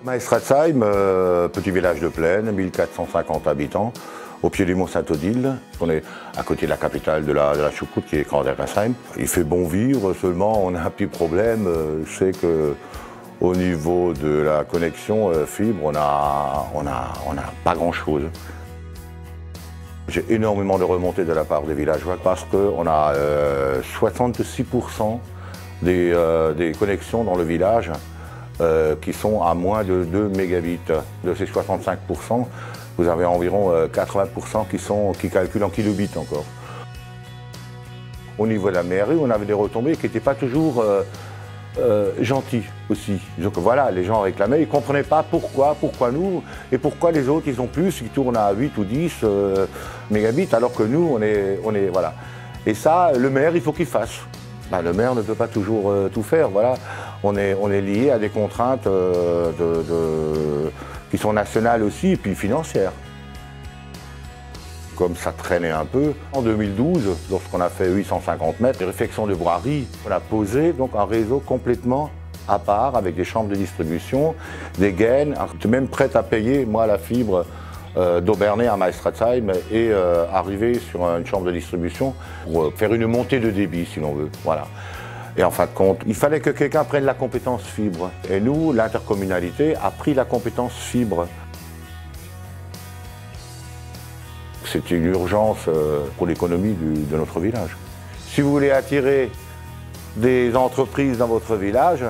Maestratzheim, petit village de plaine, 1450 habitants, au pied du mont Saint-Odile. On est à côté de la capitale de la choucroute qui est Kanderkasheim. Il fait bon vivre, seulement on a un petit problème, c'est qu'au niveau de la connexion fibre, on n'a pas grand-chose. J'ai énormément de remontées de la part des villageois parce qu'on a 66% des connexions dans le village qui sont à moins de 2 mégabits. De ces 65%, vous avez environ 80% qui calculent en kilobits encore. Au niveau de la mairie, on avait des retombées qui n'étaient pas toujours gentilles aussi. Donc voilà, les gens réclamaient, ils ne comprenaient pas pourquoi nous, et pourquoi les autres ils ont plus, ils tournent à 8 ou 10 mégabits, alors que nous, on est voilà. Et ça, le maire, il faut qu'il fasse. Ben, le maire ne peut pas toujours tout faire, voilà. On est lié à des contraintes qui sont nationales aussi, et puis financières. Comme ça traînait un peu, en 2012, lorsqu'on a fait 850 mètres de réfection de voirie, on a posé donc un réseau complètement à part, avec des chambres de distribution, des gaines. J'étais même prêt à payer, moi, la fibre d'Aubernais à Maestratzheim et arriver sur une chambre de distribution pour faire une montée de débit, si l'on veut. Voilà. Et en fin de compte, il fallait que quelqu'un prenne la compétence fibre. Et nous, l'intercommunalité, a pris la compétence fibre. C'est une urgence pour l'économie de notre village. Si vous voulez attirer des entreprises dans votre village,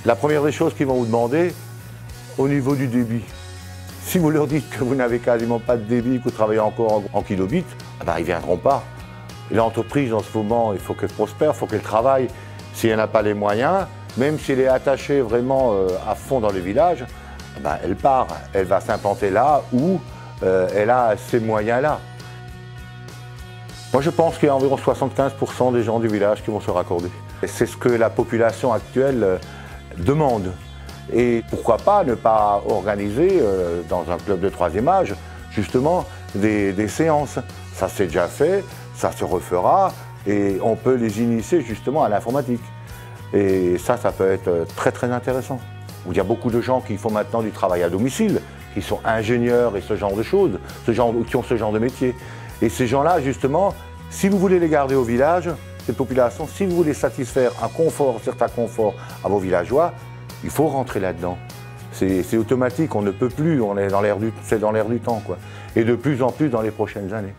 la première des choses qu'ils vont vous demander, au niveau du débit. Si vous leur dites que vous n'avez quasiment pas de débit, que vous travaillez encore en kilobits, ben, ils ne viendront pas. Et l'entreprise, en ce moment, il faut qu'elle prospère, il faut qu'elle travaille. Si elle n'a pas les moyens, même si elle est attachée vraiment à fond dans le village, ben, elle part. Elle va s'implanter là où elle a ces moyens-là. Moi, je pense qu'il y a environ 75% des gens du village qui vont se raccorder. C'est ce que la population actuelle demande. Et pourquoi pas ne pas organiser dans un club de troisième âge, justement, des séances. Ça s'est déjà fait, ça se refera, et on peut les initier justement à l'informatique. Et ça peut être très très intéressant. Il y a beaucoup de gens qui font maintenant du travail à domicile, qui sont ingénieurs et ce genre de choses, qui ont ce genre de métier. Et ces gens-là, justement, si vous voulez les garder au village, cette population, si vous voulez satisfaire un certain confort à vos villageois, il faut rentrer là-dedans. C'est automatique, on ne peut plus, c'est dans l'air du temps, quoi. Et de plus en plus dans les prochaines années.